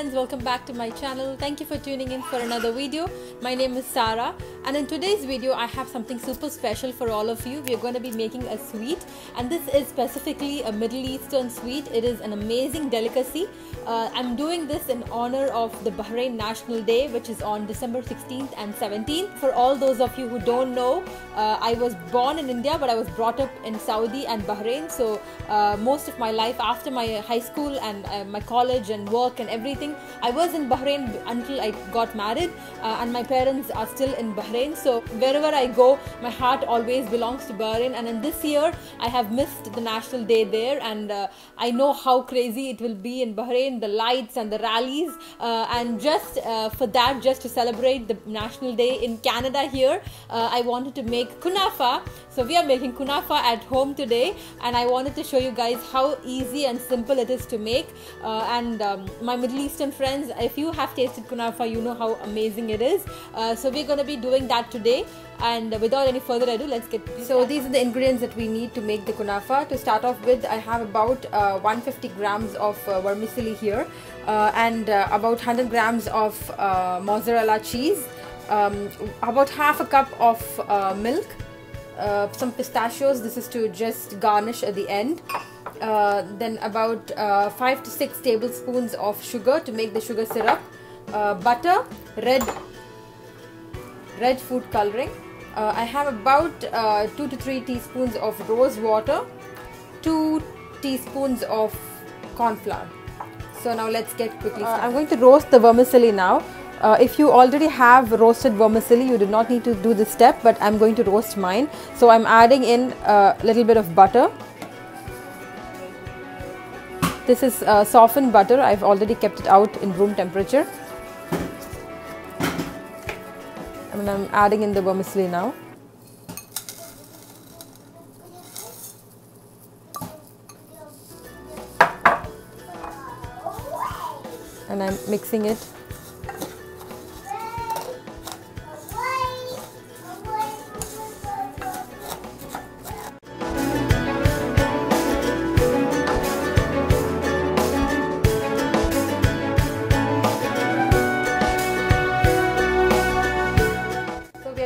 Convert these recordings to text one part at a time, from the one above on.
friends, welcome back to my channel. Thank you for tuning in for another video. My name is Sarah, and in today's video I have something super special for all of you. We are going to be making a sweet, and this is specifically a Middle Eastern sweet. It is an amazing delicacy. I'm doing this in honor of the Bahrain National Day, which is on December 16th and 17th. For all those of you who don't know, I was born in India, but I was brought up in Saudi and Bahrain. So most of my life after my high school and my college and work and everything, I was in Bahrain until I got married, and my parents are still in Bahrain. So wherever I go, my heart always belongs to Bahrain. And in this year I have missed the National Day there, and I know how crazy it will be in Bahrain, the lights and the rallies, and just for that, just to celebrate the National Day in Canada here, I wanted to make Kunafa. So we are making Kunafa at home today, and I wanted to show you guys how easy and simple it is to make. My Middle Eastern friends, if you have tasted Kunafa, you know how amazing it is. So we're going to be doing that today, and without any further ado, let's get to So these are the ingredients that we need to make the Kunafa. To start off with, I have about 150 grams of vermicelli here, and about 100 grams of mozzarella cheese, about half a cup of milk, some pistachios. This is to just garnish at the end. Then about 5 to 6 tablespoons of sugar to make the sugar syrup, butter, red food coloring. I have about 2 to 3 teaspoons of rose water, 2 teaspoons of corn flour. So now let's get quickly started. I'm going to roast the vermicelli now. If you already have roasted vermicelli, you do not need to do this step, but I'm going to roast mine. So I'm adding in a little bit of butter. This is softened butter. I've already kept it out in room temperature. And I'm adding in the vermicelli now. And I'm mixing it.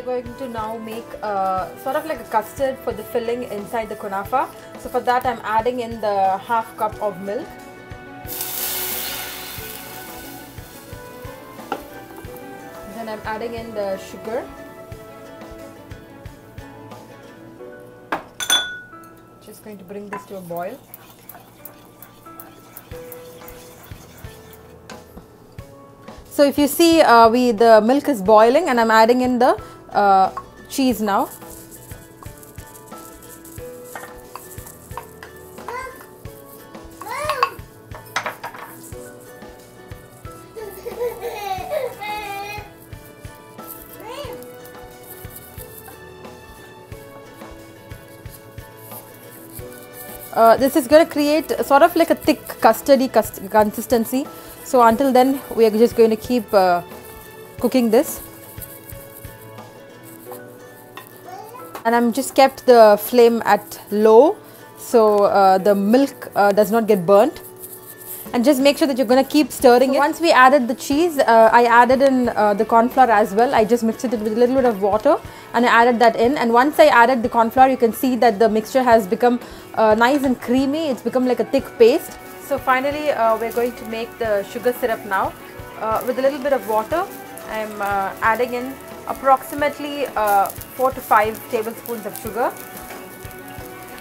Going to now make sort of like a custard for the filling inside the kunafa. So for that, I'm adding in the half cup of milk. Then I'm adding in the sugar. Just going to bring this to a boil. So if you see, the milk is boiling, and I'm adding in the cheese now. This is going to create sort of like a thick custardy consistency. So until then, we are just going to keep cooking this. And I'm just kept the flame at low, so the milk does not get burnt. And just make sure that you're going to keep stirring it. Once we added the cheese, I added in the corn flour as well. I just mixed it with a little bit of water, and I added that in. And once I added the corn flour, you can see that the mixture has become nice and creamy. It's become like a thick paste. So finally, we're going to make the sugar syrup now. With a little bit of water, I'm adding in approximately 4 to 5 tablespoons of sugar.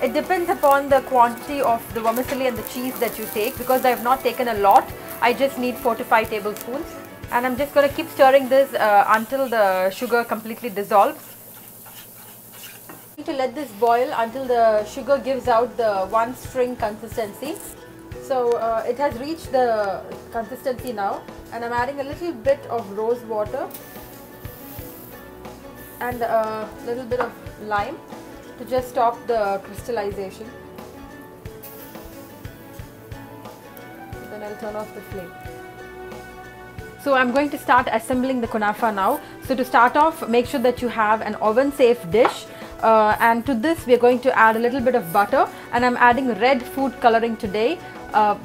It depends upon the quantity of the vermicelli and the cheese that you take. Because I have not taken a lot, I just need 4 to 5 tablespoons. And I'm just going to keep stirring this until the sugar completely dissolves. To let this boil until the sugar gives out the one string consistency. So it has reached the consistency now, and I'm adding a little bit of rose water and a little bit of lime to just stop the crystallization. Then I'll turn off the flame. So I'm going to start assembling the kunafa now. So to start off, make sure that you have an oven safe dish. And to this we are going to add a little bit of butter, and I'm adding red food coloring today.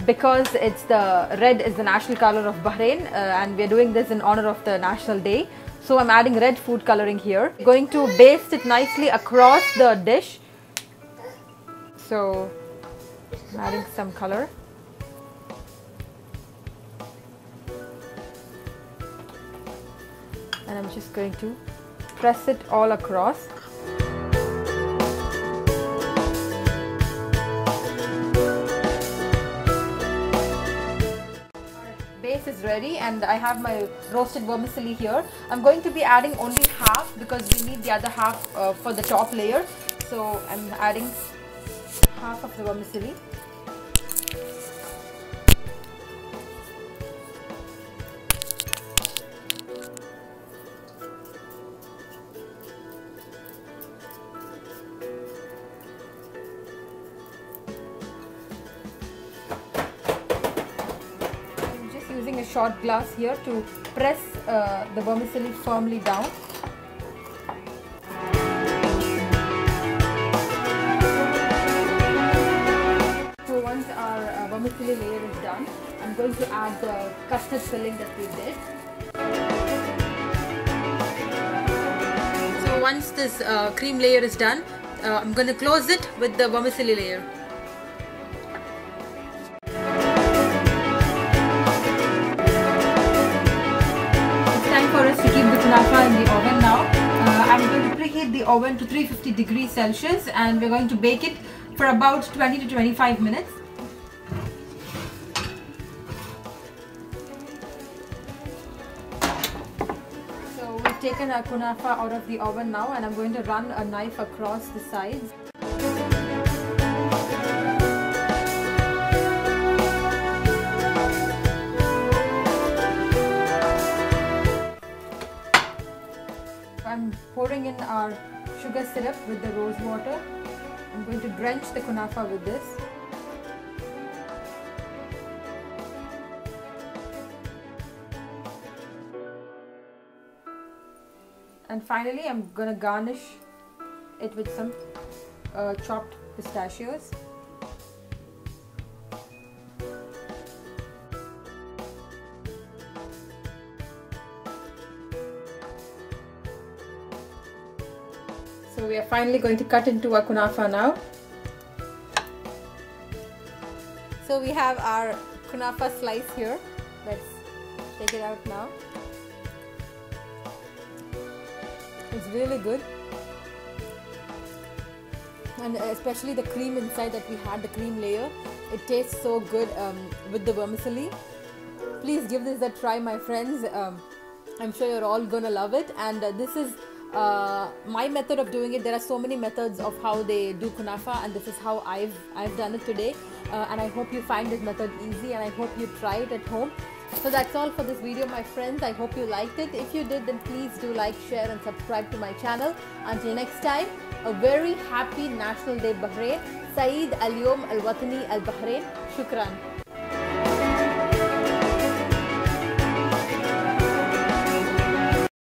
because it's the red is the national color of Bahrain, and we're doing this in honor of the national day. So I'm adding red food coloring here. Going to baste it nicely across the dish. So I'm adding some color. And I'm just going to press it all across. Base is ready, and I have my roasted vermicelli here. I'm going to be adding only half because we need the other half for the top layer. So I'm adding half of the vermicelli. Using a short glass here to press the vermicelli firmly down. So once our vermicelli layer is done, I'm going to add the custard filling that we did. So once this cream layer is done, I'm going to close it with the vermicelli layer. For us to keep the kunafa in the oven now. I'm going to preheat the oven to 350 degrees Celsius, and we're going to bake it for about 20 to 25 minutes. So we've taken our kunafa out of the oven now, and I'm going to run a knife across the sides. I'm pouring in our sugar syrup with the rose water. I'm going to drench the kunafa with this. And finally, I'm going to garnish it with some chopped pistachios. So we are finally going to cut into our kunafa now. So we have our kunafa slice here. Let's take it out now. It's really good. And especially the cream inside that we had, the cream layer. It tastes so good with the vermicelli. Please give this a try, my friends. I'm sure you're all gonna love it. And this is my method of doing it. There are so many methods of how they do kunafa, and this is how I've done it today. And I hope you find this method easy, and I hope you try it at home. So that's all for this video, my friends. I hope you liked it. If you did, then please do like, share and subscribe to my channel. Until next time, a very happy National Day Bahrain. Saeed Al-Yom Al-Watani Al-Bahrain. Shukran.